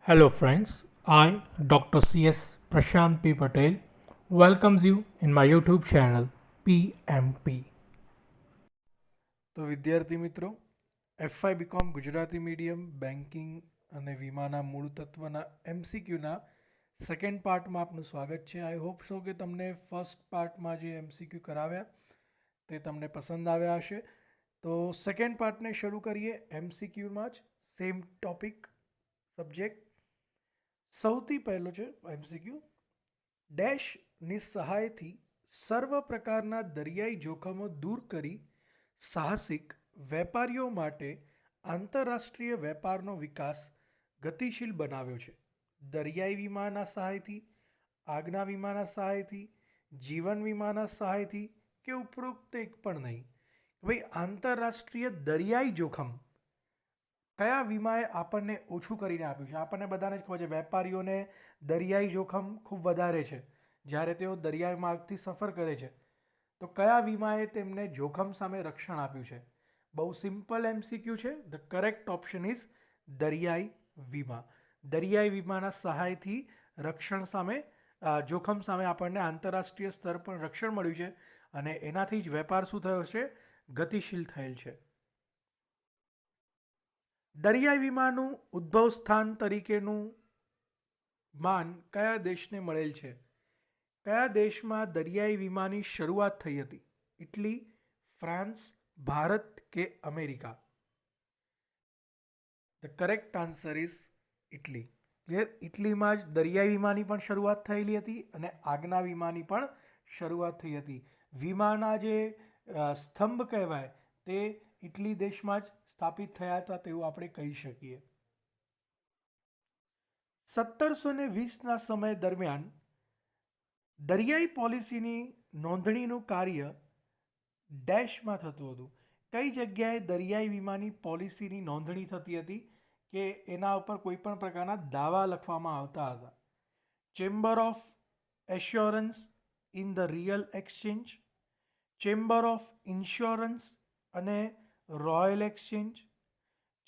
Hello, friends. I, Dr. C.S. Prashant P. Patel, welcomes you in my YouTube channel PMP. તો વિદ્યાર્થી મિત્રો, FI BCom Gujarati medium banking અને વીમાના મૂળ તત્વના એમસીક્યુના સેકન્ડ પાર્ટમાં આપનું સ્વાગત છે. આઈ હોપ સો કે તમને ફર્સ્ટ પાર્ટમાં જે એમસીક્યુ કરાવ્યા તે તમને પસંદ આવ્યા હશે. તો સેકન્ડ પાર્ટને શરૂ કરીએ એમસીક્યુમાં જ, સેમ ટોપિક સબ્જેક્ટ. સૌથી પહેલો છે એમસીક્યુ, ડેશની સહાયથી સર્વ પ્રકારના દરિયાઈ જોખમો દૂર કરી સાહસિક વેપારીઓ માટે આંતરરાષ્ટ્રીય વેપારનો વિકાસ ગતિશીલ બનાવ્યો છે. દરિયાઈ વીમાના સહાયથી, આગના વીમાના સહાયથી, જીવન વીમાના સહાયથી કે ઉપરોક્ત એક પણ નહીં. ભાઈ, આંતરરાષ્ટ્રીય દરિયાઈ જોખમ કયા વીમાએ આપણને ઓછું કરીને આપ્યું છે? આપણને બધાને જ ખબર છે વેપારીઓને દરિયાઈ જોખમ ખૂબ વધારે છે જ્યારે તેઓ દરિયાઈ માર્ગથી સફર કરે છે. તો કયા વીમાએ તેમને જોખમ સામે રક્ષણ આપ્યું છે? બહુ સિમ્પલ એમસીક્યુ છે. ધ કરેક્ટ ઓપ્શન ઇઝ દરિયાઈ વીમા. દરિયાઈ વીમાના સહાયથી રક્ષણ સામે જોખમ સામે આપણને આંતરરાષ્ટ્રીય સ્તર પર રક્ષણ મળ્યું છે અને એનાથી જ વેપાર શું થયો છે? ગતિશીલ થયેલ છે. દરિયાઈ વીમાનું ઉદ્ભવ સ્થાન તરીકેનું માન કયા દેશને મળેલ છે? કયા દેશમાં દરિયાઈ વીમાની શરૂઆત થઈ હતી? ઇટલી, ફ્રાન્સ, ભારત કે America? The correct answer is Italy. Clear? ઇટલીમાં જ દરિયાઈ વીમાની પણ શરૂઆત થયેલી હતી અને આગના વીમાની પણ શરૂઆત થઈ હતી. વીમાના જે સ્તંભ કહેવાય તે ઇટલી દેશમાં જ સ્થાપિત થયા હતા તેવું આપણે કહી શકીએ. 1720ના સમય દરમિયાન દરિયાઈ પોલિસીની નોંધણીનું કાર્ય ડેશમાં થતું હતું. કઈ જગ્યાએ દરિયાઈ વીમાની પોલિસીની નોંધણી થતી હતી કે એના ઉપર કોઈ પણ પ્રકારના દાવા લખવામાં આવતા હતા? Chamber of assurance in the real exchange, chamber of insurance અને royal exchange,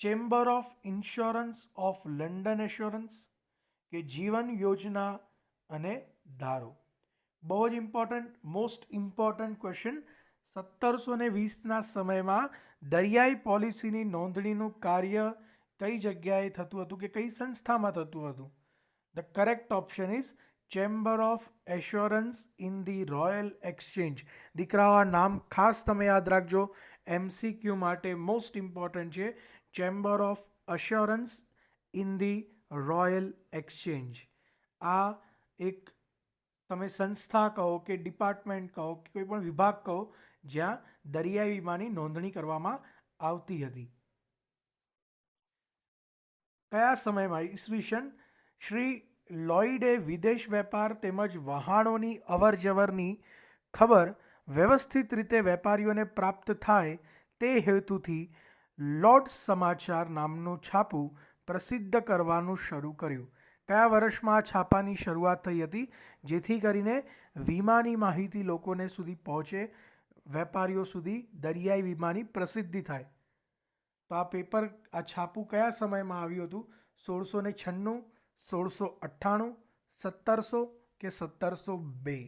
chamber of insurance of London assurance કે જીવન યોજના અને ધારો? બહુ જ ઇમ્પોર્ટન્ટ, મોસ્ટ ઇમ્પોર્ટન્ટ ક્વેશ્ચન. 1720ના સમયમાં દરિયાઈ પોલિસીની નોંધણીનું કાર્ય કઈ જગ્યાએ થતું હતું કે કઈ સંસ્થામાં થતું હતું? The correct option is chamber of assurance in the royal exchange. દીકરાઓ, આ નામ ખાસ તમે યાદ રાખજો, એમસીક્યુ માટે મોસ્ટ ઇમ્પોર્ટન્ટ છે. Chamber of assurance in the royal exchange. આ એક તમે સંસ્થા કહો કે ડિપાર્ટમેન્ટ કહો કે કોઈ પણ વિભાગ કહો જ્યાં દરિયાઈ વીમાની નોંધણી કરવામાં આવતી હતી. કયા સમયમાં ઈસવીસન શ્રી લોઈડે વિદેશ વેપાર તેમજ વહાણોની અવર જવરની ખબર વ્યવસ્થિત રીતે વેપારીઓને પ્રાપ્ત થાય તે હેતુથી લોર્ડ્સ સમાચાર નામનું છાપું પ્રસિદ્ધ કરવાનું શરૂ કર્યું? કયા વર્ષમાં આ છાપાની શરૂઆત થઈ હતી જેથી કરીને વીમાની માહિતી લોકોને સુધી પહોંચે, વેપારીઓ સુધી દરિયાઈ વીમાની પ્રસિદ્ધિ થાય? તો આ પેપર, આ છાપું કયા સમયમાં આવ્યું હતું? 1696, 1698, 1700 કે 1702?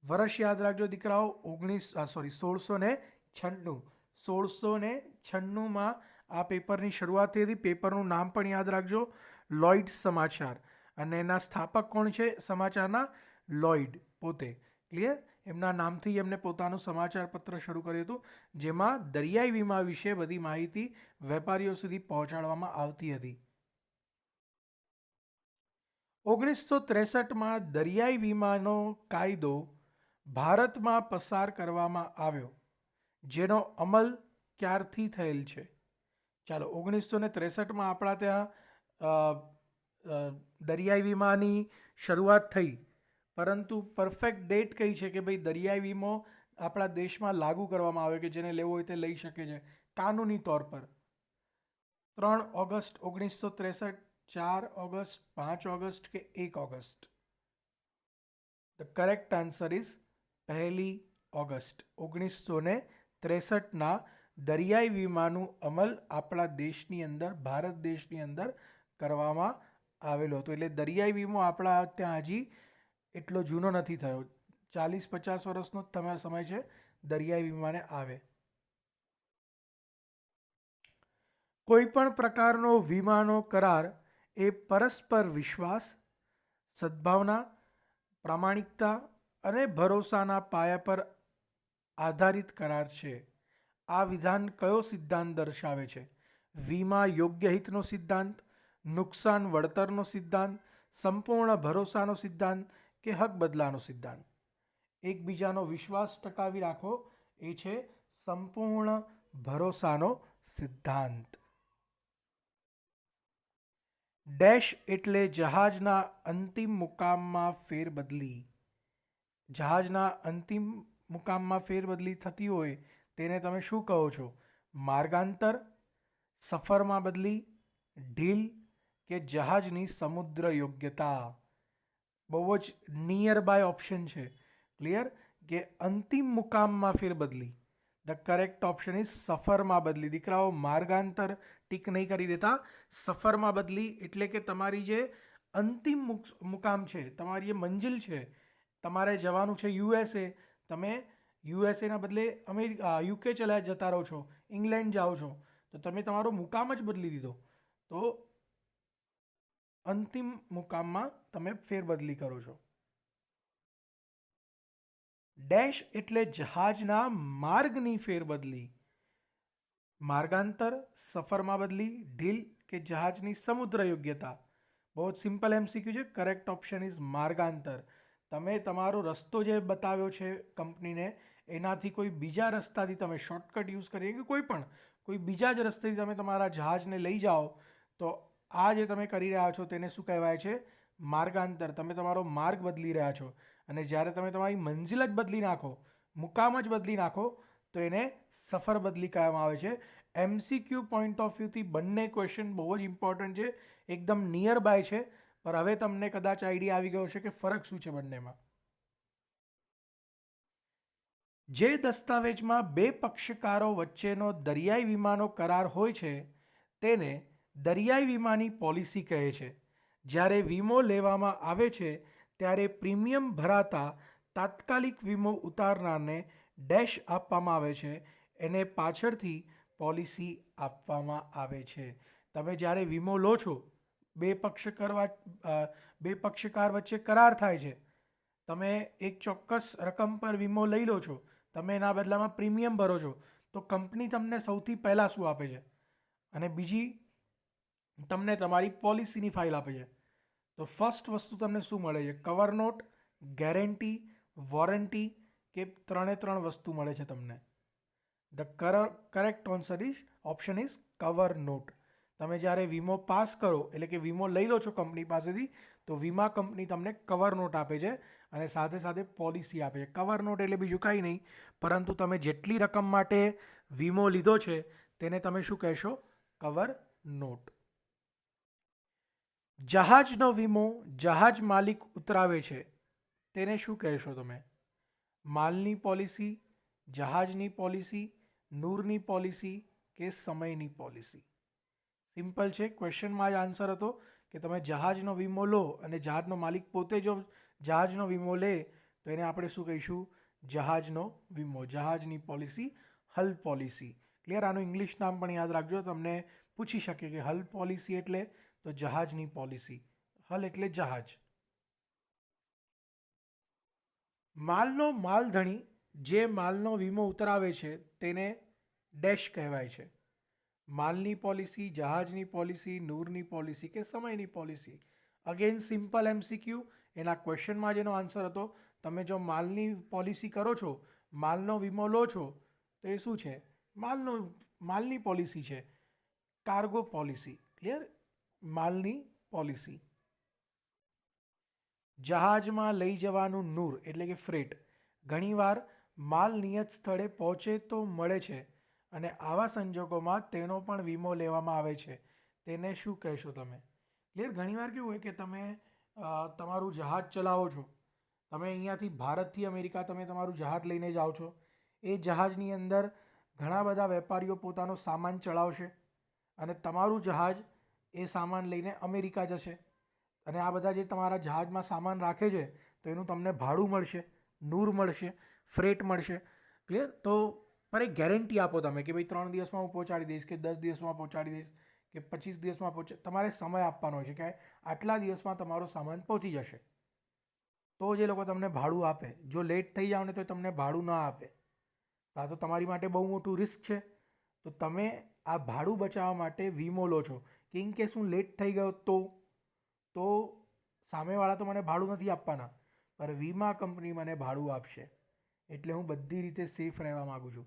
વર્ષ યાદ રાખજો દીકરાઓ, 1696. 1696માં આ પેપરની શરૂઆત થઈ હતી. પેપરનું નામ પણ યાદ રાખજો, લોઈડ સમાચાર. અને એના સ્થાપક કોણ છે સમાચારના? લોઈડ પોતે. ક્લિયર? એમના નામથી એમને પોતાનું સમાચાર પત્ર શરૂ કર્યું હતું જેમાં દરિયાઈ વીમા વિશે બધી માહિતી વેપારીઓ સુધી પહોંચાડવામાં આવતી હતી. 1963માં દરિયાઈ વીમાનો કાયદો ભારતમાં પસાર કરવામાં આવ્યો, જેનો અમલ ક્યારથી થયેલ છે? ચાલો, 1963માં આપણા ત્યાં દરિયાઈ વીમાની શરૂઆત થઈ, પરંતુ પરફેક્ટ ડેટ કઈ છે કે ભાઈ દરિયાઈ વીમો આપણા દેશમાં લાગુ કરવામાં આવે કે જેને લેવો હોય તે લઈ શકે છે કાનૂની તौर પર? 3 ઓગસ્ટ 1963, 4 ઓગસ્ટ, 5 ઓગસ્ટ કે 1 August? The correct answer is 1 August 1963ના દરિયાઈ વીમાનું અમલ આપણા દેશની અંદર, ભારત દેશની અંદર કરવામાં આવેલો હતો. એટલે દરિયાઈ વીમો આપણા ત્યાં હજી એટલો જૂનો નથી થયો. 40-50 વર્ષનો જ સમય છે દરિયાઈ વીમાને આવે. કોઈ પણ પ્રકારનો વીમાનો કરાર એ પરસ્પર વિશ્વાસ, સદ્ભાવના, પ્રામાણિકતા અને ભરોસાના પાયા પર આધારિત કરાર છે. આ વિધાન કયો સિદ્ધાંત દર્શાવે છે? વીમા યોગ્ય હિતનો સિદ્ધાંત, નુકસાન વળતરનો સિદ્ધાંત, સંપૂર્ણ ભરોસાનો સિદ્ધાંત કે હક બદલાનો સિદ્ધાંત? એકબીજાનો વિશ્વાસ ટકાવી રાખો એ છે સંપૂર્ણ ભરોસાનો સિદ્ધાંત. ડેશ એટલે જહાજના અંતિમ મુકામમાં ફેરબદલી. જહાજના અંતિમ મુકામમાં ફેરબદલી થતી હોય તેને તમે શું કહો છો? માર્ગાંતર, સફરમાં બદલી, ઢીલ કે જહાજની સમુદ્ર યોગ્યતા? બહુ જ નિયર બાય ઓપ્શન છે. ક્લિયર? કે અંતિમ મુકામમાં ફેરબદલી. ધ કરેક્ટ ઓપ્શન ઇઝ સફરમાં બદલી. દીકરાઓ માર્ગાંતર ટીક નહીં કરી દેતા. સફરમાં બદલી એટલે કે તમારી જે અંતિમ મુકામ છે, તમારી જે મંજિલ છે, તમારે જવાનું છે યુએસએ, તમે યુએસએના બદલે યુકે જતા રહો છો, ઇંગ્લેન્ડ જાઓ છો, તો તમે તમારો મુકામ જ બદલી દીધો. તો અંતિમ મુકામમાં તમે ફેરબદલી કરો છો. ડેશ એટલે જહાજના માર્ગની ફેરબદલી. માર્ગાંતર, સફરમાં બદલી, ઢીલ કે જહાજની સમુદ્ર યોગ્યતા? બહુ જ સિમ્પલ MCQ છે. કરેક્ટ ઓપ્શન ઇઝ માર્ગાંતર. તમે તમારો રસ્તો જે બતાવ્યો છે કંપનીને, એનાથી કોઈ બીજા રસ્તાથી તમે શોર્ટકટ યુઝ કરીએ કે કોઈ બીજા જ રસ્તેથી તમે તમારા જહાજને લઈ જાઓ, તો આ જે તમે કરી રહ્યા છો તેને શું કહેવાય છે? માર્ગાંતર. તમે તમારો માર્ગ બદલી રહ્યા છો. અને જ્યારે તમે તમારી મંજિલ જ બદલી નાખો, મુકામ જ બદલી નાખો, તો એને સફર બદલી કહેવામાં આવે છે. MCQ પોઈન્ટ ઓફ વ્યૂથી બંને ક્વેશ્ચન બહુ જ ઇમ્પોર્ટન્ટ છે, એકદમ નિયર બાય છે, પણ હવે તમને કદાચ આઈડિયા આવી ગયો છે કે ફરક શું છે બંનેમાં. જે દસ્તાવેજમાં બે પક્ષકારો વચ્ચેનો દરિયાઈ વીમાનો કરાર હોય છે તેને દરિયાઈ વીમાની પોલિસી કહે છે. જ્યારે વીમો લેવામાં આવે છે ત્યારે પ્રીમિયમ ભરાતા તાત્કાલિક વીમો ઉતારનારને ડેશ આપવામાં આવે છે, એને પાછળથી પોલિસી આપવામાં આવે છે. તમે જ્યારે વીમો લો છો, બે પક્ષકાર વચ્ચે કરાર થાય છે, તમે એક ચોક્કસ રકમ પર વીમો લઈ લો છો, તમે એના બદલામાં પ્રીમિયમ ભરો છો, તો કંપની તમને સૌથી પહેલાં શું આપે છે? અને બીજી તમને તમારી પોલિસીની ફાઇલ આપે છે. તો ફર્સ્ટ વસ્તુ તમને શું મળે છે? કવર નોટ, ગેરંટી, વોરંટી કે ત્રણ વસ્તુ મળે છે તમને? The correct answer is option is cover note. તમે જ્યારે વીમો પાસ કરો, એટલે કે વીમો લઈ લો છો કંપની પાસેથી, તો વીમા કંપની તમને કવર નોટ આપે છે અને સાથે સાથે પોલિસી આપે છે. કવર નોટ એટલે બીજું કંઈ નહીં, પરંતુ તમે જેટલી રકમ માટે વીમો લીધો છે તેને તમે શું કહેશો? Cover not. જહાજનો વીમો જહાજ માલિક ઉતરાવે છે તેને શું કહેશો તમે? માલની પોલિસી, જહાજની પોલિસી, નૂરની પોલિસી કે સમયની પોલિસી? સિમ્પલ છે. ક્વેશ્ચનમાં જ આન્સર હતો કે તમે જહાજનો વીમો લો અને જહાજનો માલિક પોતે જો જહાજનો વીમો લે તો એને આપણે શું કહીશું? જહાજનો વીમો, જહાજની પોલિસી, હલ પોલિસી. ક્લિયર? આનું ઇંગ્લિશ નામ પણ યાદ રાખજો, તમને પૂછી શકે કે હલ પોલિસી એટલે, તો જહાજની પોલિસી. હલ એટલે જહાજ. માલનો માલધણી જે માલનો વીમો ઉતરાવે છે તેને ડેશ કહેવાય છે. માલની પોલિસી, જહાજની પોલિસી, નૂરની પોલિસી કે સમયની પોલિસી? Again simple MCQ. એના ક્વેશ્ચનમાં જેનો આન્સર હતો, તમે જો માલની પોલિસી કરો છો, માલનો વીમો લો છો, તો એ શું છે? માલની પોલિસી છે, કાર્ગો પોલિસી. ક્લિયર? માલની પોલિસી. જહાજમાં લઈ જવાનું નૂર એટલે કે ફ્રેટ ઘણીવાર માલ નિયત સ્થળે પહોંચે તો મળે છે અને આવા સંજોગોમાં તેનો પણ વીમો લેવામાં આવે છે, તેને શું કહેશો તમે? ક્લિયર? ઘણીવાર કેવું હોય કે તમે તમારું જહાજ ચલાવો છો, તમે અહીંયાથી ભારતથી અમેરિકા તમે તમારું જહાજ લઈને જાઓ છો, એ જહાજની અંદર ઘણા બધા વેપારીઓ પોતાનો સામાન ચડાવશે અને તમારું જહાજ એ સામાન લઈને અમેરિકા જશે અને આ બધા જે તમારા જહાજમાં સામાન રાખે છે તો એનું તમને ભાડું મળશે, નૂર મળશે, ફ્રેટ મળશે. ક્લિયર? તો પર એક ગેરંટી આપો તમે કે ભાઈ 3 દિવસમાં હું પહોંચાડી દઈશ કે 10 દિવસમાં પહોંચાડી દઈશ કે 25 દિવસમાં તમારે સમય આપવાનો છે કે આટલા દિવસમાં તમારો સામાન પહોંચી જશે. તો જ એ લોકો તમને ભાડું આપે. જો લેટ થઈ જાવ ને તો તમને ભાડું ના આપે. આ તો તમારી માટે બહુ મોટું રિસ્ક છે. તો તમે આ ભાડું બચાવવા માટે વીમો લો છો કે ઇન કેસ હું લેટ થઈ ગયો તો સામેવાળા તો મને ભાડું નથી આપવાના, પણ વીમા કંપની મને ભાડું આપશે. એટલે હું બધી રીતે સેફ રહેવા માગું છું,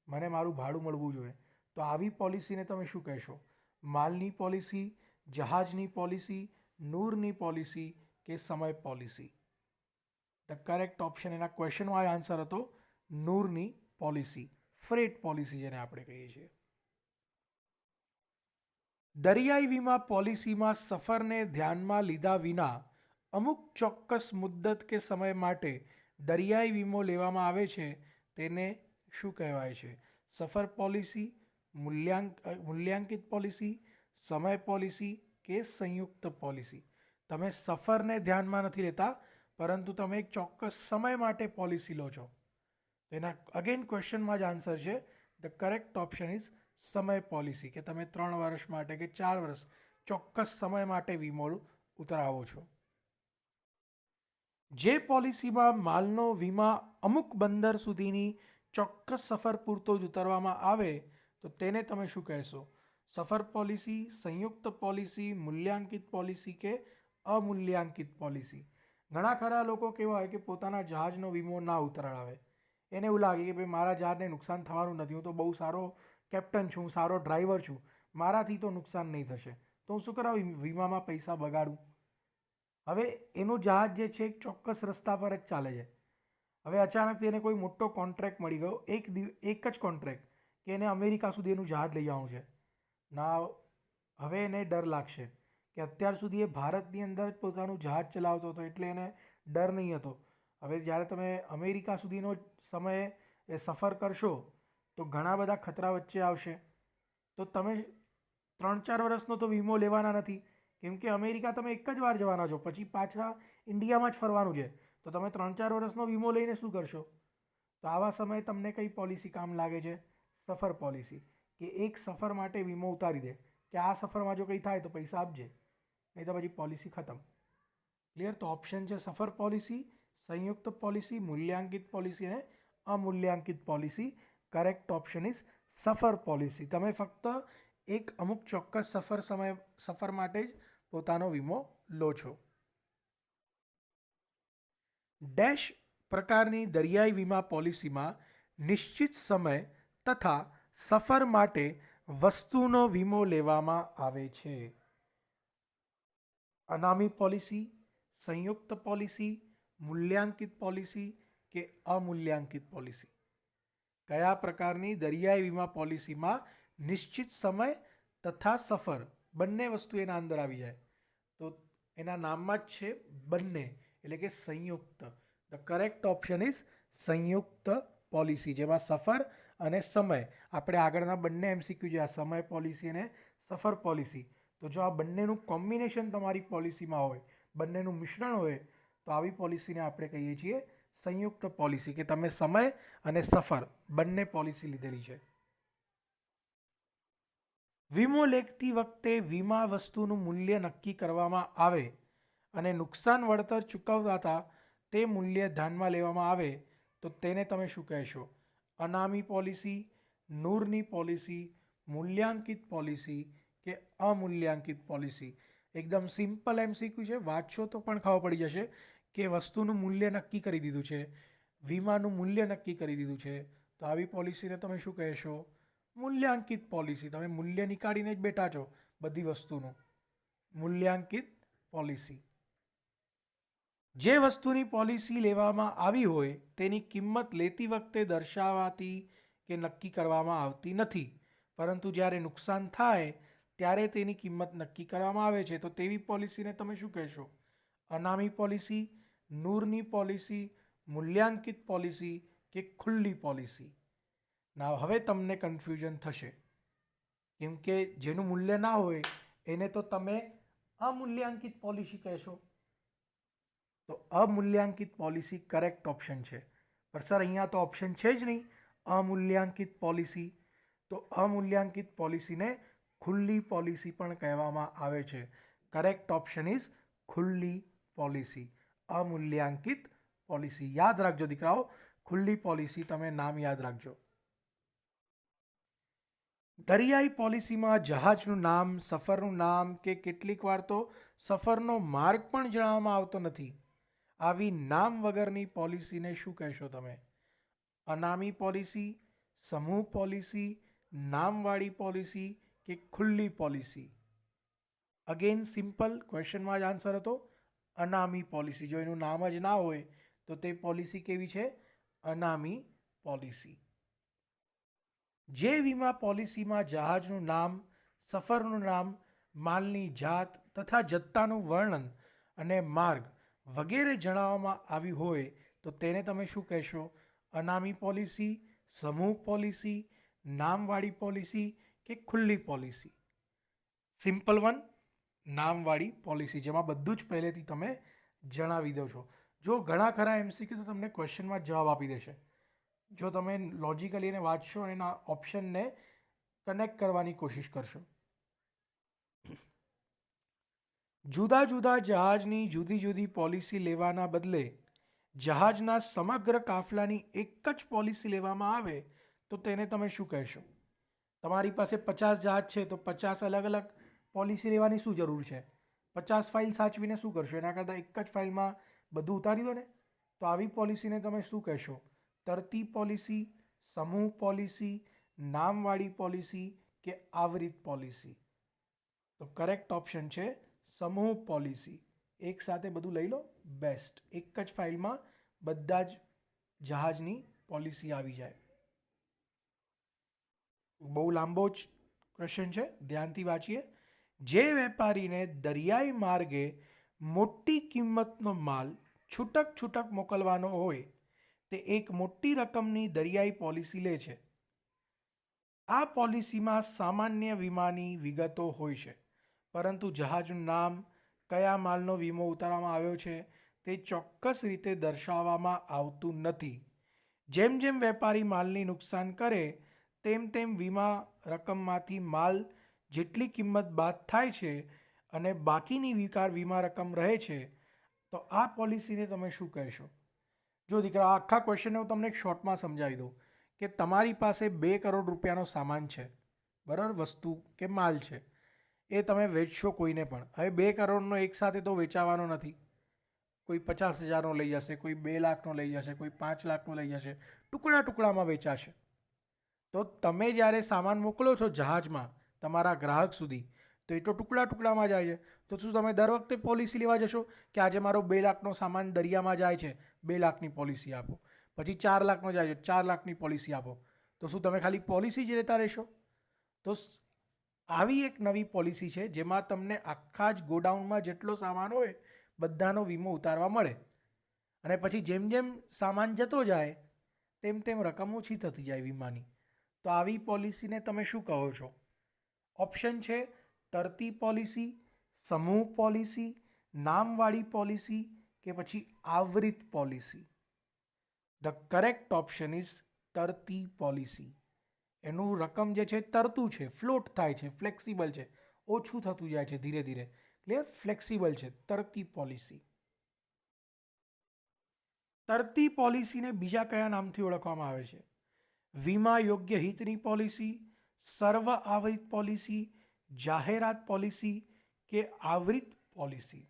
મને મારું ભાડું મળવું જોઈએ. તો આવી પોલિસીને તમે શું કહેશો? માલની પોલિસી, જહાજની પોલિસી, નૂરની પોલિસી કે સમય પોલિસી? ધ કરેક્ટ ઓપ્શન એના ક્વેશ્ચનમાં આન્સર હતો નૂરની પોલિસી, ફ્રેટ પોલિસી જેને આપણે કહીએ છીએ. દરિયાઈ વીમા પોલિસીમાં સફરને ધ્યાનમાં લીધા વિના અમુક ચોક્કસ મુદ્દત કે સમય માટે દરિયાઈ વીમો લેવામાં આવે છે તેને શું કહેવાય છે? સફર પોલિસી, મૂલ્યાંકિત પોલિસી, સમય પોલિસી કે સંયુક્ત પોલિસી? તમે સફરને ધ્યાનમાં નથી લેતા, પરંતુ તમે એક ચોક્કસ સમય માટે પોલિસી લો છો. એના અગેન ક્વેશ્ચનમાં જ આન્સર છે ધ કરેક્ટ ઓપ્શન ઇઝ સમય પોલિસી, કે તમે 3 વર્ષ માટે કે 4 વર્ષ ચોક્કસ સમય માટે વીમો ઉતરાવો છો. જે પોલિસીમાં માલનો વીમા અમુક બંદર સુધીની ચોક્કસ સફર પૂરતો જ ઉતારવામાં આવે તો તેને તમે શું કહેશો? સફર પોલિસી, સંયુક્ત પોલિસી, મૂલ્યાંકિત પોલિસી કે અમૂલ્યાંકિત પોલિસી? ઘણા ખરા લોકો કેવા હોય કે પોતાના જહાજનો વીમો ના ઉતરાવે. એને એવું લાગે કે ભાઈ મારા જહાજને નુકસાન થવાનું નથી, હું તો બહુ સારો કેપ્ટન છું, સારો ડ્રાઈવર છું, મારાથી તો નુકસાન નહીં થશે, તો હું શું કરાવું વીમામાં પૈસા બગાડું. હવે એનું જહાજ જે છે એક ચોક્કસ રસ્તા પર જ ચાલે છે. હવે અચાનકથી એને કોઈ મોટો કોન્ટ્રાક્ટ મળી ગયો, એક જ કોન્ટ્રાક્ટ કે એને અમેરિકા સુધી એનું જહાજ લઈ જવાનું છે. ના, હવે એને ડર લાગશે કે અત્યાર સુધી એ ભારતની અંદર જ પોતાનું જહાજ ચલાવતો હતો એટલે એને ડર નહીં હતો. હવે જ્યારે તમે અમેરિકા સુધીનો સમય એ સફર કરશો તો ઘણા બધા ખતરા વચ્ચે આવશે. તો તમે 3-4 વર્ષનો તો વીમો લેવાના નથી, કેમ કે અમેરિકા તમે એક જ વાર જવાના છો, પછી પાછા ઇન્ડિયામાં જ ફરવાનું છે. તો તમે 3-4 વર્ષનો વીમો લઈને શું કરશો? તો આવા સમયે તમને કઈ પોલિસી કામ લાગે છે? સફર પોલિસી, કે એક સફર માટે વીમો ઉતારી દે કે આ સફરમાં જો કંઈ થાય તો પૈસા આપજે, નહીં તો પછી પોલિસી ખતમ. ક્લિયર? તો ઓપ્શન છે સફર પોલિસી, સંયુક્ત પોલિસી, મૂલ્યાંકિત પોલિસી અને અમૂલ્યાંકિત પોલિસી. કરેક્ટ ઓપ્શન ઇઝ સફર પોલિસી. તમે ફક્ત એક અમુક ચોક્કસ સફર માટે જ પોતાનો વીમો લો છો. ડેશ પ્રકારની દરિયાઈ વીમા પોલિસીમાં નિશ્ચિત સમય તથા સફર માટે વસ્તુનો વીમો લેવામાં આવે છે? અનામી પોલિસી, સંયુક્ત પોલિસી, મૂલ્યાંકિત પોલિસી કે અમૂલ્યાંકિત પોલિસી? કયા પ્રકારની દરિયાઈ વીમા પોલિસીમાં નિશ્ચિત સમય તથા સફર બંને વસ્તુ એના અંદર આવી જાય? તો એના નામમાં જ છે બંને, એટલે કે સંયુક્ત. ધ કરેક્ટ ઓપ્શન ઇઝ સંયુક્ત પોલિસી, જેમાં સફર અને સમય, આપણે આગળના બંને એમસીક્યુ છે આ સમય પોલિસી અને સફર પોલિસી. તો જો આ બંનેનું કોમ્બિનેશન તમારી પોલિસીમાં હોય, બંનેનું મિશ્રણ હોય, તો આવી પોલિસીને આપણે કહીએ છીએ સંયુક્ત પોલિસી, કે તમે સમય અને સફર બંને પોલિસી લીધેલી છે. વીમો લેતી વખતે વીમા વસ્તુનું મૂલ્ય નક્કી કરવામાં આવે અને નુકસાન વળતર ચૂકવતા તે મૂલ્ય ધ્યાનમાં લેવામાં આવે તો તેને તમે શું કહેશો? અનામી પોલિસી, નૂરની પોલિસી, મૂલ્યાંકિત પોલિસી કે અમૂલ્યાંકિત પોલિસી? એકદમ સિમ્પલ એમસીક્યુ છે, વાંચશો તો પણ ખબર પડી જશે કે વસ્તુનું મૂલ્ય નક્કી કરી દીધું છે, વીમાનું મૂલ્ય નક્કી કરી દીધું છે, તો આવી પોલિસીને તમે શું કહેશો? મૂલ્યાંકિત પોલિસી. તમે મૂલ્ય નીકાળીને જ બેઠા છો બધી વસ્તુનું. મૂલ્યાંકિત પોલિસી. જે વસ્તુની પોલિસી લેવામાં આવી હોય તેની કિંમત લેતી વખતે દર્શાવાતી કે નક્કી કરવામાં આવતી નથી, પરંતુ જ્યારે નુકસાન થાય ત્યારે તેની કિંમત નક્કી કરવામાં આવે છે, તો તેવી પોલિસીને તમે શું કહેશો? અનામી પોલિસી, નૂરની પોલિસી, મૂલ્યાંકિત પોલિસી કે ખુલ્લી પોલિસી? ના, હવે તમને કન્ફ્યુઝન થશે, કેમ કે જેનું મૂલ્ય ના હોય એને તો તમે અમૂલ્યાંકિત પોલિસી કહેશો. તો અમૂલ્યાંકિત પોલિસી કરેક્ટ ઓપ્શન છે. પણ સર અહીંયા તો ઓપ્શન છે જ નહીં અમૂલ્યાંકિત પોલિસી. તો અમૂલ્યાંકિત પોલિસીને ખુલ્લી પોલિસી પણ કહેવામાં આવે છે. કરેક્ટ ઓપ્શન ઇઝ ખુલ્લી પોલિસી. અમૂલ્યાંકિત પોલિસી યાદ રાખજો દીકરાઓ, ખુલ્લી પોલિસી તમે નામ યાદ રાખજો. દરિયાઈ પોલિસીમાં જહાજનું નામ, સફરનું નામ કે કેટલીક વાર તો સફરનો માર્ગ પણ જણાવવામાં આવતો નથી. આવી નામ વગરની પોલિસીને શું કહેશો તમે? અનામી પોલિસી, સમૂહ પોલિસી, નામવાળી પોલિસી કે ખુલ્લી પોલિસી? અગેન સિમ્પલ ક્વેશ્ચનમાં જ આન્સર હતો અનામી પોલિસી. જો એનું નામ જ ના હોય તો તે પોલિસી કેવી છે? અનામી પોલિસી. જે વીમા પોલિસીમાં જહાજનું નામ, સફરનું નામ, માલની જાત તથા જથ્થાનું વર્ણન અને માર્ગ વગેરે જણાવવામાં આવ્યું હોય તો તેને તમે શું કહેશો? અનામી પોલિસી, સમૂહ પોલિસી, નામવાળી પોલિસી કે ખુલ્લી પોલિસી? સિમ્પલ વન, નામવાળી પોલિસી, જેમાં બધું જ પહેલેથી તમે જણાવી દો છો. જો ઘણા ખરા એમસીક્યુ તો તમને ક્વેશ્ચનમાં જવાબ આપી દેશે. જો તમે લોજિકલી એને વાંચશો અને એના ઓપ્શનને કનેક્ટ કરવાની કોશિશ કરશો. જુદા જુદા જહાજની જુદી જુદી પોલિસી લેવાના બદલે જહાજના સમગ્ર કાફલાની એક જ પોલિસી લેવામાં આવે તો તેને તમે શું કહેશો? તમારી પાસે 50 જહાજ છે તો 50 અલગ અલગ પોલિસી લેવાની શું જરૂર છે? 50 ફાઇલ સાચવીને શું કરશો? એના કરતાં એક જ ફાઇલમાં બધું ઉતારી દો ને. તો આવી પોલિસીને તમે શું કહેશો? તરતી પોલિસી, સમૂહ પોલિસી, નામવાળી પોલિસી કે આવરિત પોલિસી? તો કરેક્ટ ઓપ્શન છે સમૂહ પોલિસી. એક સાથે બધું લઈ લો, બેસ્ટ. એક જ ફાઇલમાં બધા જ જહાજની પોલિસી આવી જાય. બહુ લાંબો જ ક્વેશ્ચન છે, ધ્યાનથી વાંચીએ. જે વેપારીને દરિયાઈ માર્ગે મોટી કિંમતનો માલ છૂટક છૂટક મોકલવાનો હોય તે એક મોટી રકમની દરિયાઈ પોલિસી લે છે. આ પોલિસીમાં સામાન્ય વીમાની વિગતો હોય છે, પરંતુ જહાજનું નામ, કયા માલનો વીમો ઉતારવામાં આવ્યો છે તે ચોક્કસ રીતે દર્શાવવામાં આવતું નથી. જેમ જેમ વેપારી માલની નુકસાન કરે તેમ તેમ વીમા રકમમાંથી માલ જેટલી કિંમત બાદ થાય છે અને બાકીની વીમા રકમ રહે છે. તો આ પોલિસીને તમે શું કહેશો? જો દીકરા આખા ક્વેશ્ચનને હું તમને એક શોર્ટમાં સમજાવી દઉં કે તમારી પાસે 2 કરોડ રૂપિયાનો સામાન છે, બરાબર, વસ્તુ કે માલ છે. એ તમે વેચશો કોઈને પણ. હવે 2 કરોડનો એકસાથે તો વેચાવાનો નથી. કોઈ 50,000નો લઈ જશે, કોઈ 2 લાખનો લઈ જશે, કોઈ 5 લાખનો લઈ જશે, ટુકડા ટુકડામાં વેચાશે. તો તમે જ્યારે સામાન મોકલો છો જહાજમાં તમારા ગ્રાહક સુધી તો એ તો ટુકડા ટુકડામાં જાય છે. તો શું તમે દર વખતે પોલિસી લેવા જશો કે આજે મારો 2 લાખનો સામાન દરિયામાં જાય છે, 2 લાખની પોલિસી આપો? પછી 4 લાખનો જાય છે, 4 લાખની પોલિસી આપો? તો શું તમે ખાલી પોલિસી જ લેતા રહેશો? તો આવી એક નવી પોલિસી છે જેમાં તમને આખા જ ગોડાઉનમાં જેટલો સામાન હોય બધાનો વીમો ઉતારવા મળે અને પછી જેમ જેમ સામાન જતો જાય તેમ તેમ રકમ ઓછી થતી જાય વીમાની. તો આવી પોલિસીને તમે શું કહો છો? ઓપ્શન છે તરતી પોલિસી, સમૂહ પોલિસી, નામવાળી પોલિસી કે પછી આવરિત policy? The correct option is તરતી પોલિસી. એનું રકમ જે છે તરતું છે, ફ્લોટ થાય છે, ફ્લેક્સિબલ છે, ઓછું થતું જાય છે ધીરે ધીરે. ક્લિયર? ફ્લેક્સિબલ છે તરતી પોલિસી. તરતી પોલિસીને બીજા કયા નામથી ઓળખવામાં આવે છે? વીમા યોગ્ય હિતની પોલિસી, સર્વ આવરિત પોલિસી, જાહેરાત પોલિસી કે આવરિત policy?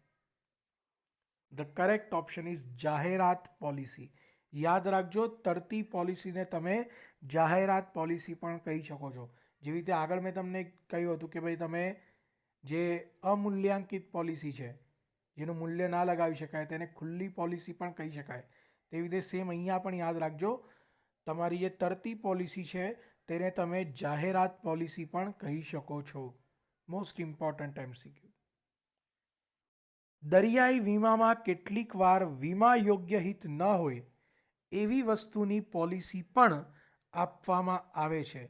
The correct option is જાહેરાત પોલિસી. યાદ રાખજો, તરતી પોલિસીને તમે જાહેરાત પોલિસી પણ કહી શકો છો. જેવી રીતે આગળ મેં તમને કહ્યું હતું કે ભાઈ તમે જે અમૂલ્યાંકિત પોલિસી છે જેનું મૂલ્ય ના લગાવી શકાય તેને ખુલ્લી પોલિસી પણ કહી શકાય. તેવી રીતે સેમ અહીંયા પણ યાદ રાખજો, તમારી જે તરતી પોલિસી છે તેને તમે જાહેરાત પોલિસી પણ કહી શકો છો. Most important MCQ. દરિયાઈ વીમામાં કેટલીક વાર વીમા યોગ્ય હિત ન હોય એવી વસ્તુની પોલિસી પણ આપવામાં આવે છે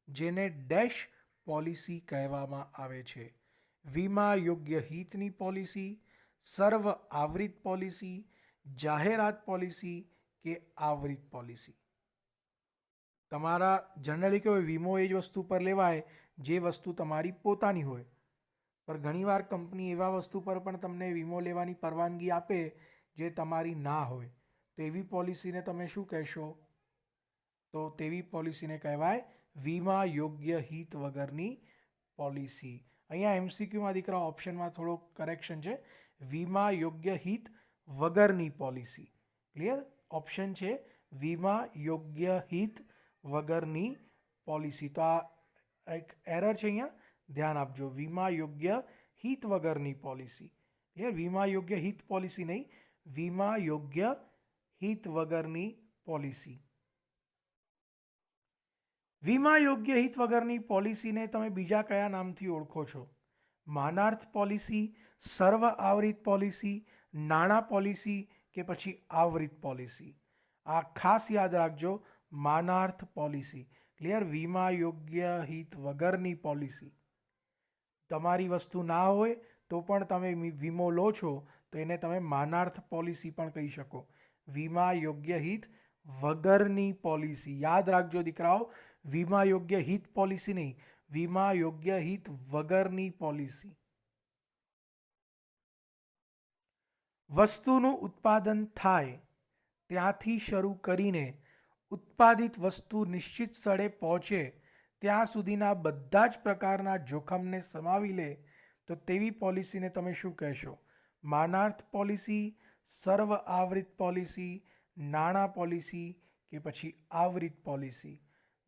જેને ડેશ પોલિસી કહેવામાં આવે છે. વીમા યોગ્ય હિતની પોલિસી, સર્વ આવરિત પોલિસી, જાહેરાત પોલિસી કે આવરિત પોલિસી? તમારા જનરલી કેવું હોય, વીમો એ જ વસ્તુ પર લેવાય જે વસ્તુ તમારી પોતાની હોય, પણ ઘણીવાર કંપની એવા વસ્તુ પર પણ તમને વીમો લેવાની પરવાનગી આપે જે તમારી ના હોય. તો એવી પોલિસીને તમે શું કહેશો? તો તેવી પોલિસીને કહેવાય વીમા યોગ્ય હિત વગરની પોલિસી. અહીંયા એમસીક્યુમાં દીકરા ઓપ્શનમાં થોડો કરેક્શન છે, વીમા યોગ્ય હિત વગરની પોલિસી. ક્લિયર? ઓપ્શન છે વીમા યોગ્ય હિત વગરની પોલિસી. તો આ એક એરર છે, અહીંયા ધ્યાન આપજો. વીમા યોગ્ય હિત વગરની પોલિસી. ક્લિયર? વીમા યોગ્ય હિત પોલિસી નહીં, વીમા યોગ્ય હિત વગરની પોલિસી. વીમા યોગ્ય હિત વગરની પોલિસીને તમે બીજા કયા નામથી ઓળખો છો? માનાર્થ પોલિસી, સર્વ આવરિત પોલિસી, નાણાં પોલિસી કે પછી આવરિત પોલિસી? આ ખાસ યાદ રાખજો, માનાર્થ પોલિસી. ક્લિયર? વીમા યોગ્ય હિત વગરની પોલિસી. તમારી વસ્તુ ના હોય તો પણ તમે વીમો લો છો તો એને તમે માનાર્થ પોલિસી પણ કહી શકો. વીમા યોગ્ય હિત વગરની પોલિસી. યાદ રાખજો દીકરાઓ, વીમા યોગ્ય હિત પોલિસી નહીં, વીમા યોગ્ય હિત વગરની પોલિસી. વસ્તુનું ઉત્પાદન થાય ત્યાંથી શરૂ કરીને ઉત્પાદિત વસ્તુ નિશ્ચિત સ્થળે પહોંચે ત્યાં સુધીના બધા જ પ્રકારના જોખમને સમાવી લે તો તેવી પોલિસીને તમે શું કહેશો? માનાર્થ પોલિસી, સર્વ આવરિત પોલિસી, નાણાં પોલિસી કે પછી આવરિત policy?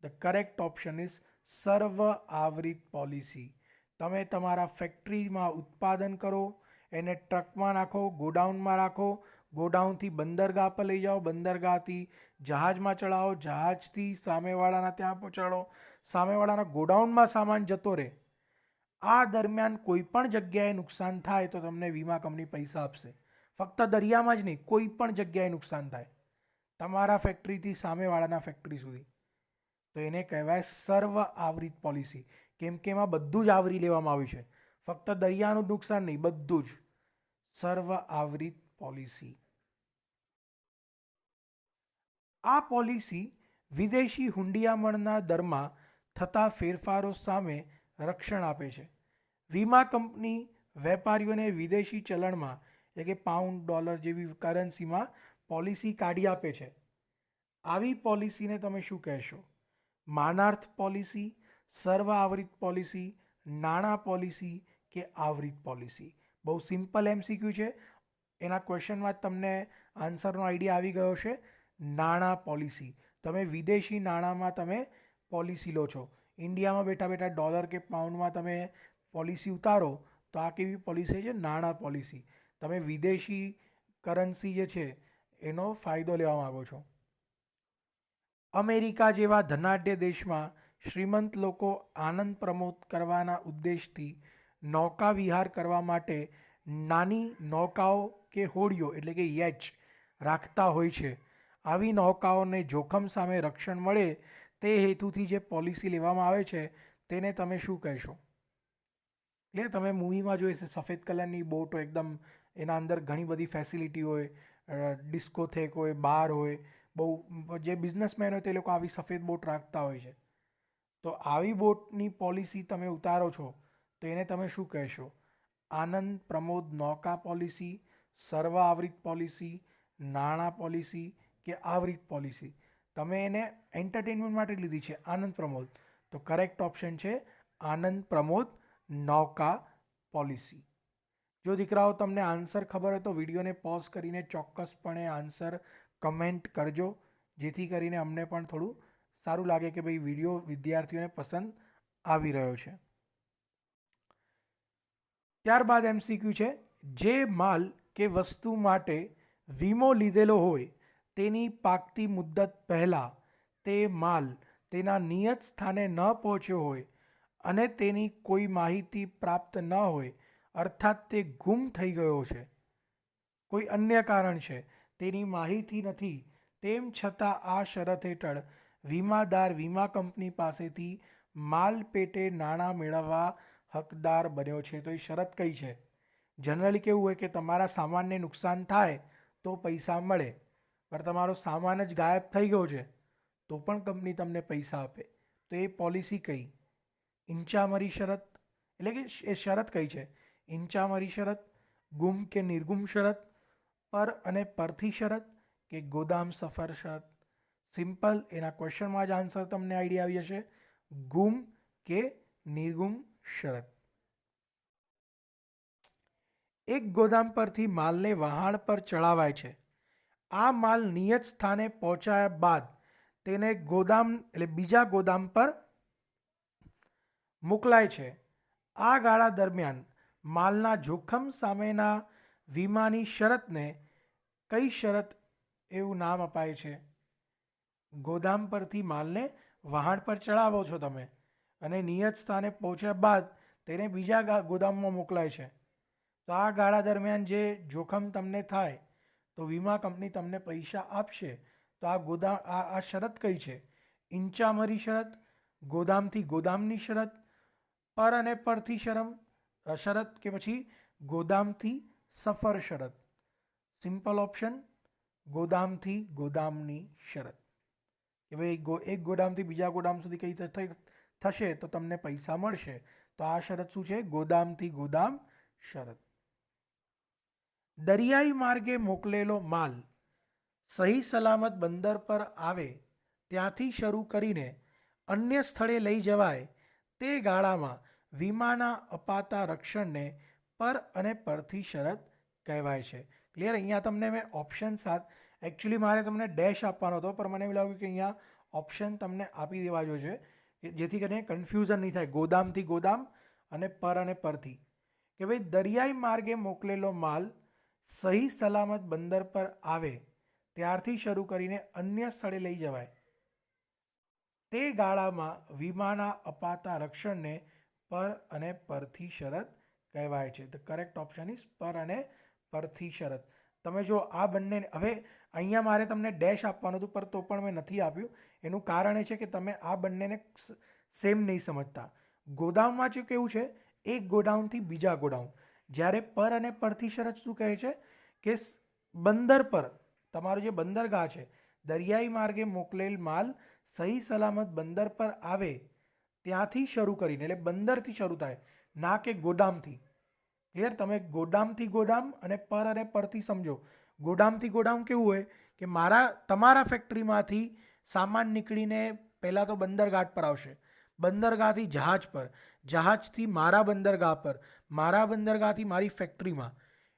The correct option is સર્વ આવરિત પોલિસી. તમે તમારા ફેક્ટરીમાં ઉત્પાદન કરો, એને ટ્રકમાં નાખો, ગોડાઉનમાં રાખો, ગોડાઉનથી બંદરગાહ પર લઈ જાઓ, બંદરગાહથી જહાજમાં ચડાવો, જહાજથી સામેવાળાના ત્યાં પહોંચાડો, સામેવાળાના ગોડાઉનમાં સામાન જતો રહે. આ દરમિયાન કોઈ પણ જગ્યાએ નુકસાન થાય તો તમને વીમા કંપની પૈસા આપશે. ફક્ત દરિયામાં જ નહીં, કોઈ પણ જગ્યાએ નુકસાન થાય, તમારા ફેક્ટરીથી સામેવાળાના ફેક્ટરી સુધી, તો એને કહેવાય સર્વ આવરિત પોલિસી. કેમ કે એમાં બધું જ આવરી લેવામાં આવ્યું છે, ફક્ત દરિયાનું નુકસાન નહીં, બધું જ. સર્વ આવરિત પોલિસી. આ પોલિસી વિદેશી હુંડિયામણના દરમાં થતા ફેરફારો સામે રક્ષણ આપે છે. વીમા કંપની વેપારીઓને વિદેશી ચલણમાં એટલે કે પાઉન્ડ, ડોલર જેવી કરન્સીમાં પોલિસી કાઢી આપે છે. આવી પોલિસીને તમે શું કહેશો? માનાર્થ પોલિસી, સર્વ આવરિત પોલિસી, નાણાં પોલિસી કે આવરિત પોલિસી? બહુ સિમ્પલ એમસીક્યુ છે, એના ક્વેશ્ચનમાં જ તમને આન્સરનો આઈડિયા આવી ગયો છે. નાણાં પોલિસી. તમે વિદેશી નાણાંમાં તમે પોલિસી લો છો, ઇન્ડિયામાં બેઠા બેઠા ડોલર કે પાઉન્ડમાં તમે પોલિસી ઉતારો, તો આ કેવી પોલિસી છે? નાણાં પોલિસી. તમે વિદેશી કરન્સી જે છે એનો ફાયદો લેવા માગો છો. અમેરિકા જેવા ધનાઢ્ય દેશમાં શ્રીમંત લોકો આનંદ પ્રમોદ કરવાના ઉદ્દેશથી નૌકા વિહાર કરવા માટે નાની નૌકાઓ કે હોડીઓ એટલે કે યેચ રાખતા હોય છે. આવી નૌકાઓને જોખમ સામે રક્ષણ મળે તે હેતુથી જે પોલિસી લેવામાં આવે છે તેને તમે શું કહેશો? એટલે તમે મૂવીમાં જોઈ છે, સફેદ કલરની બોટ હોય, એકદમ એના અંદર ઘણી બધી ફેસિલિટી હોય, ડિસ્કોથેક હોય, બાર હોય, બહુ જે બિઝનેસમેન હોય તે લોકો આવી સફેદ બોટ રાખતા હોય છે. તો આવી બોટની પોલિસી તમે ઉતારો છો તો એને તમે શું કહેશો? આનંદ પ્રમોદ નૌકા પોલિસી, સર્વ આવરિત પોલિસી, નાણાં પોલિસી કે આવરિત પોલિસી? તમે એને એન્ટરટેનમેન્ટ માટે લીધી છે, આનંદ પ્રમોદ, તો કરેક્ટ ઓપ્શન છે આનંદ પ્રમોદ નૌકા પોલિસી. જો દીકરાઓ તમને આન્સર ખબર હોય તો વિડીયોને પોઝ કરીને ચોક્કસપણે આન્સર કમેન્ટ કરજો, જેથી કરીને અમને પણ થોડું સારું લાગે કે ભાઈ વિડીયો વિદ્યાર્થીઓને પસંદ આવી રહ્યો છે. ત્યારબાદ એમસીક્યુ છે, જે માલ કે વસ્તુ માટે વીમો લીધેલો હોય તેની પાકતી મુદ્દત પહેલાં તે માલ તેના નિયત સ્થાને ન પહોંચ્યો હોય અને તેની કોઈ માહિતી પ્રાપ્ત ન હોય, અર્થાત તે ગુમ થઈ ગયો છે, કોઈ અન્ય કારણ છે, તેની માહિતી નથી, તેમ છતાં આ શરત હેઠળ વીમાદાર વીમા કંપની પાસેથી માલ પેટે નાણાં મેળવવા હકદાર બન્યો છે. તો એ શરત કઈ છે? જનરલી કેવું હોય કે તમારા સામાનને નુકસાન થાય તો પૈસા મળે, પણ તમારો સામાન જ ગાયબ થઈ ગયો છે તો પણ કંપની તમને પૈસા આપે. તો એ પોલિસી કઈ? ઇંચામરી શરત, એટલે કે એ શરત કઈ છે? ઇંચામરી શરત, ગુમ કે નિર્ગુમ શરત, પર અને પરથી શરત, કે ગોદામ સફર શરત? સિમ્પલ, એના ક્વેશ્ચનમાં જ આન્સર તમને આઈડિયા આવી જશે. ગુમ કે નિર્ગુમ શરત. એક ગોદામ પરથી માલને વહાણ પર ચડાવાય છે. આ માલ નિયત સ્થાને પહોંચાયા બાદ તેને ગોદામ એટલે બીજા ગોદામ પર મોકલાય છે. આ ગાળા દરમિયાન માલના જોખમ સામેના વીમાની શરતને કઈ શરત એવું નામ અપાય છે? ગોદામ પરથી માલને વહાણ પર ચડાવો છો તમે અને નિયત સ્થાને પહોંચ્યા બાદ તેને બીજા ગોદામમાં મોકલાય છે. તો આ ગાળા દરમિયાન જે જોખમ તમને થાય તો વીમા કંપની તમને પૈસા આપશે. તો આ શરત કઈ છે? ઇંચામરી શરત, ગોદામથી ગોદામની શરત, પર અને પરથી શરત, કે પછી ગોદામથી સફર શરત? સિમ્પલ ઓપ્શન, ગોદામથી ગોદામની શરત. કે ભાઈ એક ગોદામથી બીજા ગોદામ સુધી કઈ થશે તો તમને પૈસા મળશે. તો આ શરત શું છે? ગોદામથી ગોદામ શરત. દરિયાઈ માર્ગે મોકલેલો માલ સહી સલામત બંદર પર આવે ત્યાંથી શરૂ કરીને અન્ય સ્થળે લઈ જવાય તે ગાળામાં વીમાના અપાતા રક્ષણને પર અને પરથી શરત કહેવાય છે. ક્લિયર? અહીંયા તમને મેં ઓપ્શન સાથ, એકચ્યુઅલી મારે તમને ડેશ આપવાનો હતો પણ મને એવું લાગ્યું કે અહીંયા ઓપ્શન તમને આપી દેવા જોઈએ જેથી કરીને કન્ફ્યુઝન નહીં થાય ગોદામથી ગોદામ અને પરથી. કે ભાઈ દરિયાઈ માર્ગે મોકલેલો માલ સહી સલામત બંદર પર આવે ત્યારથી શરૂ કરીને અન્ય સ્થળે લઈ જવાય તે ગાળામાં વીમાના અપાતા રક્ષણને પર અને પરથી શરત કહેવાય છે. ધ કરેક્ટ ઓપ્શન ઇઝ પર અને પરથી શરત. તમે જો આ બંને, હવે અહીંયા મારે તમને ડેશ આપવાનું હતું પણ તો પણ મેં નથી આપ્યું. એનું કારણ એ છે કે તમે આ બંનેને સેમ નહીં સમજતા. ગોદામમાં જે કેવું છે, એક ગોડાઉનથી બીજા ગોડાઉન, જ્યારે પર અને પરથી શરત શું કહે છે કે બંદર પર, તમારું જે બંદરગાહ છે, દરિયાઈ માર્ગે મોકલેલ માલ સહી સલામત બંદર પર આવે ત્યાંથી શરૂ કરીને, એટલે બંદરથી શરૂ થાય, ના કે ગોદામથી. ક્લિયર? તમે ગોદામથી ગોદામ અને પરથી સમજો. ગોદામથી ગોદામ કેવું હોય કે તમારા ફેક્ટરીમાંથી સામાન નીકળીને પહેલાં તો બંદરગાહ પર આવશે, બંદરગાહથી જહાજ પર, જહાજથી મારા બંદરગાહ પર, મારા બંદરગાહથી મારી ફેક્ટરીમાં,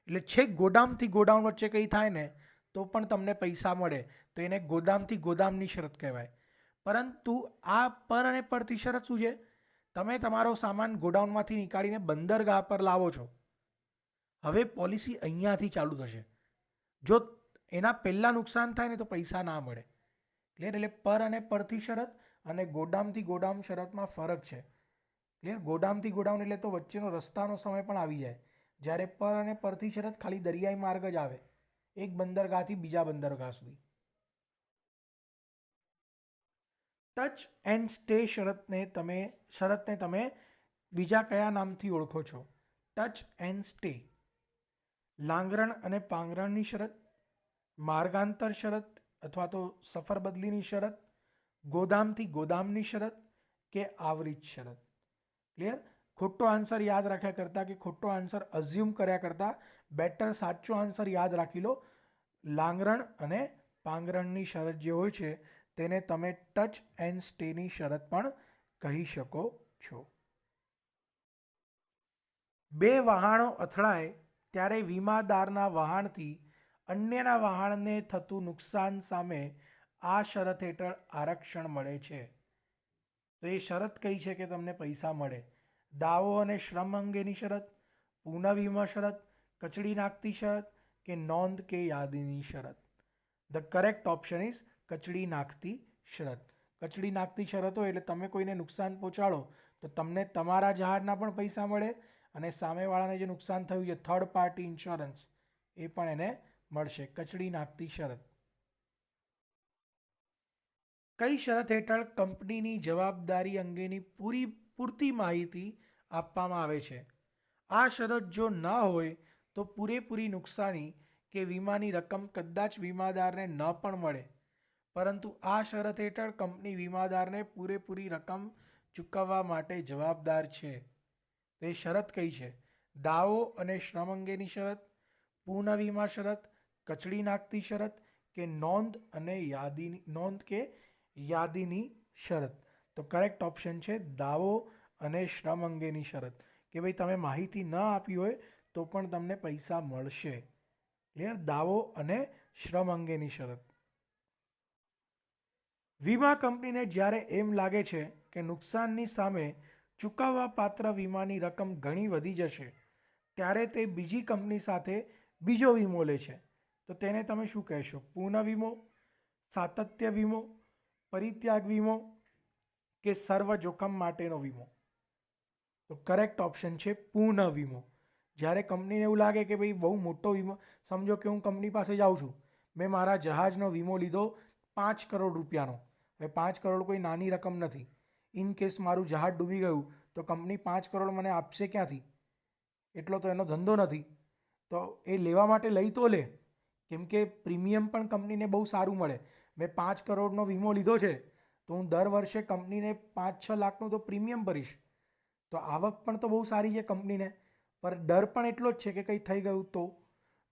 એટલે છેક ગોદામથી ગોડાઉન વચ્ચે કંઈ થાય ને તો પણ તમને પૈસા મળે. તો એને ગોદામથી ગોદામની શરત કહેવાય. પરંતુ આ પર અને પરથી શરત શું છે? તમે તમારો સામાન ગોડાઉનમાંથી નીકાળીને બંદરગાહ પર લાવો છો, હવે પોલિસી અહીંયાથી ચાલુ થશે. જો એના પહેલાં નુકસાન થાય ને તો પૈસા ના મળે. ક્લિયર? એટલે પર અને પરથી શરત અને ગોદામથી ગોદામ શરતમાં ફરક છે. ક્લિયર? ગોદામથી ગોડાઉન એટલે તો વચ્ચેનો રસ્તાનો સમય પણ આવી જાય, જ્યારે પર અને પરથી શરત ખાલી દરિયાઈ માર્ગ જ આવે, એક બંદરગાહથી બીજા બંદરગાહ સુધી. ટચ એન્ડ સ્ટે શરતને તમે બીજા કયા નામથી ઓળખો છો? ટચ એન્ડ સ્ટે, લાંગરણ અને પાંગરણની શરત, માર્ગાંતર શરત અથવા તો સફર બદલીની શરત, ગોદામથી ગોદામની શરત, કે આવરીત શરત? ક્લિયર? ખોટો આન્સર યાદ રાખ્યા કરતાં કે ખોટો આન્સર અઝ્યુમ કર્યા કરતાં બેટર સાચો આન્સર યાદ રાખી લો. લાંગરણ અને પાંગરણની શરત જે હોય છે તેને તમે ટચ એન્ડ સ્ટેની શરત પણ કહી શકો છો. બે વહાણો અથડાય ત્યારે વીમાદારના વહાણથી અન્યના વહાણને થતું નુકસાન સામે આ શરત હેઠળ આરક્ષણ મળે છે. તો એ શરત કઈ છે કે તમને પૈસા મળે? દાવો અને શ્રમ અંગેની શરત, પુનઃવીમા શરત, કચડી નાખતી શરત, કે નોંધ કે યાદીની શરત? ધ કરેક્ટ ઓપ્શન ઇઝ કચડી નાખતી શરત. કચડી નાખતી શરત હોય એટલે તમે કોઈને નુકસાન પહોંચાડો તો તમને તમારા જહાજના પણ પૈસા મળે અને સામેવાળાને જે નુકસાન થયું છે થર્ડ પાર્ટી ઇન્સ્યોરન્સ એ પણ એને મળશે. કચડી નાખતી શરત. કઈ શરત હેઠળ કંપનીની જવાબદારી અંગેની પૂરતી માહિતી આપવામાં આવે છે. આ શરત જો ન હોય તો પૂરેપૂરી નુકસાની કે વીમાની રકમ કદાચ વીમાદારને ન પણ મળે, પરંતુ આ શરત હેઠળ કંપની વીમાદારને પૂરેપૂરી રકમ ચૂકવવા માટે જવાબદાર છે. તો એ શરત કઈ છે? દાવો અને શ્રમ અંગેની શરત, પૂર્ણ વીમા શરત, કચડી નાખતી શરત કે નોંધ કે યાદીની શરત. તો કરેક્ટ ઓપ્શન છે દાવો અને શ્રમ અંગેની શરત, કે ભાઈ તમે માહિતી ન આપી હોય તો પણ તમને પૈસા મળશે. ક્લિયર? દાવો અને શ્રમ અંગેની શરત. વીમા કંપનીને જ્યારે એમ લાગે છે કે નુકસાનની સામે ચૂકવવા પાત્ર વીમાની રકમ ઘણી વધી જશે, ત્યારે તે બીજી કંપની સાથે બીજો વીમો લે છે. તો તેને તમે શું કહેશો? પૂર્ણ વીમો, સાતત્ય વીમો, પરિત્યાગ વીમો કે સર્વ જોખમ માટેનો વીમો? તો કરેક્ટ ઓપ્શન છે પૂર્ણ વીમો. જ્યારે કંપનીને એવું લાગે કે ભાઈ બહુ મોટો વીમો, સમજો કે હું કંપની પાસે જાઉં છું, મેં મારા જહાજનો વીમો લીધો 5 કરોડ રૂપિયાનો. હવે 5 કરોડ કોઈ નાની રકમ નથી. ઇન કેસ મારું જહાજ ડૂબી ગયું તો કંપની 5 કરોડ મને આપશે ક્યાંથી? એટલો તો એનો ધંધો નથી. તો એ લેવા માટે લઈ તો લે, કેમ કે પ્રીમિયમ પણ કંપનીને બહુ સારું મળે. મેં 5 કરોડનો વીમો લીધો છે તો હું દર વર્ષે કંપનીને 5-6 લાખનું તો પ્રીમિયમ ભરીશ. તો આવક પણ તો બહુ સારી છે કંપનીને, પર ડર પણ એટલો જ છે કે કંઈ થઈ ગયું તો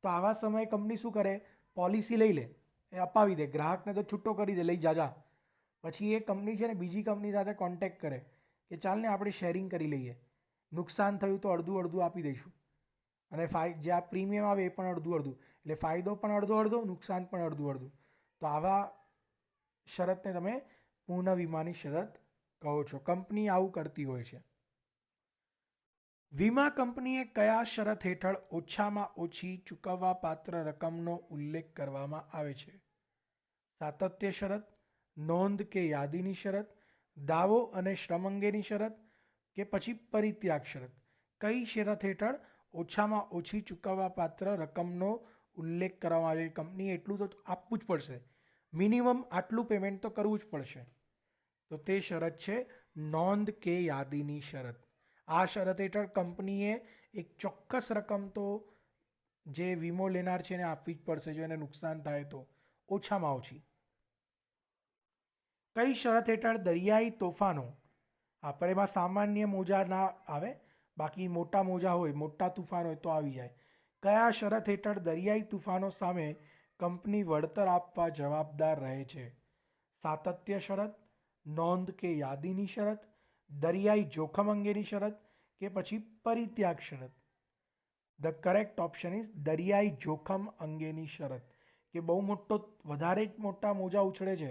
આવા સમયે કંપની શું કરે? પોલિસી લઈ લે, એ અપાવી દે, ગ્રાહકને તો છૂટો કરી દે, લઈ જાજા. પછી એ કંપની છે ને બીજી કંપની સાથે કોન્ટેક્ટ કરે કે ચાલ ને આપણે શેરિંગ કરી લઈએ, નુકસાન થયું તો અડધું અડધું આપી દઈશું, અને જે આ પ્રીમિયમ આવે એ પણ અડધું અડધું, એટલે ફાયદો પણ અડધો અડધો, નુકસાન પણ અડધું અડધું. તો આવા શરતને તમે પૂર્ણ વીમાની શરત કહો છો. કંપની આવું કરતી હોય છે. વીમા કંપનીએ કયા શરત હેઠળ ઓછામાં ઓછી ચૂકવવા પાત્ર રકમનો ઉલ્લેખ કરવામાં આવે છે? સાતત્ય શરત, નોંધ કે યાદીની શરત, દાવો અને શ્રમ અંગેની શરત કે પછી પરિત્યાગ શરત? કઈ શરત હેઠળ ઓછામાં ઓછી ચૂકવવા પાત્ર રકમનો ઉલ્લેખ કરવામાં આવે? કંપનીએ એટલું તો આપવું જ પડશે, મિનિમમ આટલું પેમેન્ટ તો કરવું જ પડશે. તો તે શરત છે નોંધ કે યાદીની શરત. આ શરત હેઠળ કંપનીએ એક ચોક્કસ રકમ તો જે વીમો લેનાર છે એને આપવી જ પડશે જો એને નુકસાન થાય તો, ઓછામાં ઓછી. કઈ શરત હેઠળ દરિયાઈ તોફાનો, પર એમાં સામાન્ય મોજા ના આવે, બાકી મોટા મોજા હોય, મોટા તુફાન હોય તો આવી જાય. કયા શરત હેઠળ દરિયાઈ તુફાનો સામે કંપની વળતર આપવા જવાબદાર રહે છે? સાતત્ય શરત, નોંધ કે યાદીની શરત, દરિયાઈ જોખમ અંગેની શરત કે પછી પરિત્યાગ શરત? ધ કરેક્ટ ઓપ્શન ઇઝ દરિયાઈ જોખમ અંગેની શરત, કે બહુ વધારે જ મોટા મોજા ઉછળે છે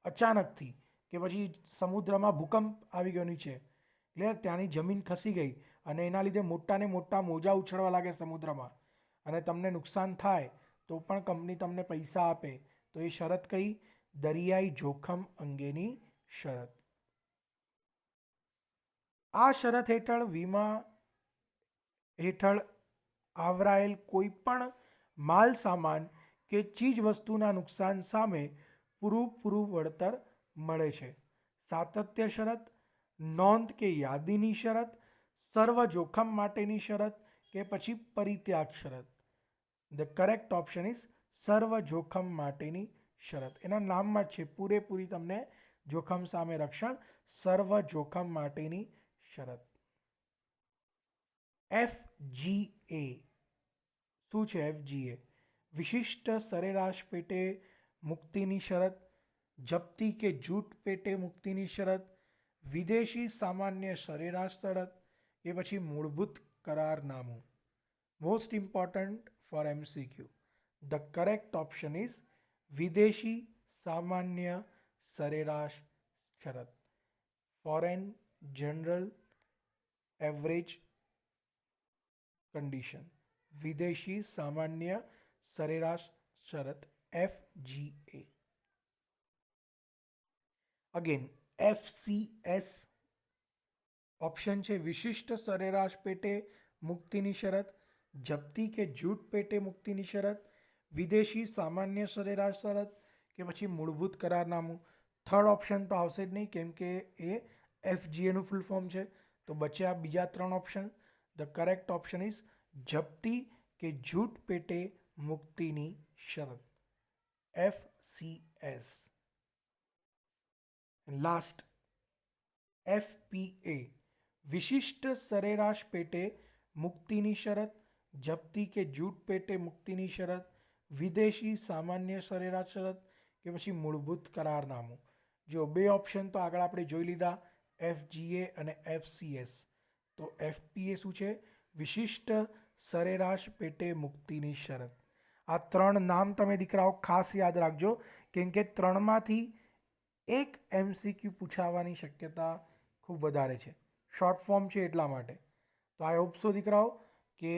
અચાનકથી, કે પછી સમુદ્રમાં ભૂકંપ આવી ગયો નીચે, એટલે ત્યાંની જમીન ખસી ગઈ અને એના લીધે મોટા ને મોટા મોજા ઉછળવા લાગે સમુદ્રમાં અને તમને નુકસાન થાય તો પણ કંપની તમને પૈસા આપે, તો એ શરત કઈ? દરિયાઈ જોખમ અંગેની શરત. આ શરત હેઠળ વીમા હેઠળ આવરાયેલ કોઈ પણ માલ સામાન કે ચીજ વસ્તુના નુકસાન સામે પૂરું વળતર મળે છે. સાતત્ય શરત, નોંધ કે યાદીની શરત, સર્વ જોખમ માટેની શરત કે પછી પરિત્યાગ શરત? ધ કરેક્ટ ઓપ્શન ઇઝ સર્વ જોખમ માટેની શરત. એના નામમાં જ છે પૂરેપૂરી તમને જોખમ સામે રક્ષણ, સર્વ જોખમ માટેની શરત. FGA શું છે? FGA વિશિષ્ટ સરેરાશ પેટે મુક્તિની શરત, જપ્તી કે જૂટ પેટે મુક્તિની શરત, વિદેશી સામાન્ય સરેરાશ શરત કે પછી મૂળભૂત કરારનામું? Most important for MCQ. The correct option is વિદેશી સામાન્ય સરેરાશ શરત, ફોરેન જનરલ એવરેજ કન્ડિશન, વિદેશી સામાન્ય સરેરાશ શરત, FGA. અગેન FCS ઓપ્શન છે વિશિષ્ટ સરેરાશ પેટે મુક્તિની શરત, જપ્તી કે જૂટ પેટે મુક્તિની શરત, વિદેશી સામાન્ય સરેરાશ શરત કે પછી મૂળભૂત કરારનામું? થર્ડ ઓપ્શન તો આવશે જ નહીં, કેમ કે એ FGA નું ફૂલ ફોર્મ છે, તો બચ્યા બીજા 3 option. The correct option is જપ્તી કે જૂઠ પેટે મુક્તિની શરત, FCS. લાસ્ટ FPA, વિશિષ્ટ સરેરાશ પેટે મુક્તિની શરત, જપ્તી કે જૂઠ પેટે મુક્તિની શરત, વિદેશી સામાન્ય સરેરાશ શરત કે પછી મૂળભૂત કરારનામું. જો 2 ઓપ્શન તો આગળ આપણે જોઈ લીધા, FGA અને FCS. તો FPA શું છે? વિશિષ્ટ સરેરાશ પેટે મુક્તિની શરત. આ 3 નામ તમે દીકરાઓ ખાસ યાદ રાખજો, કેમ કે 3માંથી એક MCQ પૂછાવાની શક્યતા ખૂબ વધારે છે. શોર્ટ ફોર્મ છે એટલા માટે. તો આઈ હોપ સો દીકરાઓ કે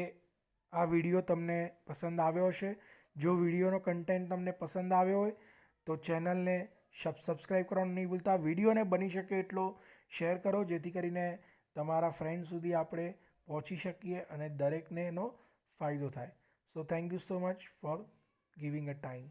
આ વિડીયો તમને પસંદ આવ્યો હશે. જો વિડીયોનો કન્ટેન્ટ તમને પસંદ આવ્યો હોય તો ચેનલને સબસ્ક્રાઈબ કરવાનું નહીં ભૂલતા. વિડીયોને બની શકે એટલો શેર કરો, જેથી કરીને તમારા ફ્રેન્ડ સુધી આપણે પહોંચી શકીએ અને દરેકને એનો ફાયદો થાય. So thank you so much for giving a time.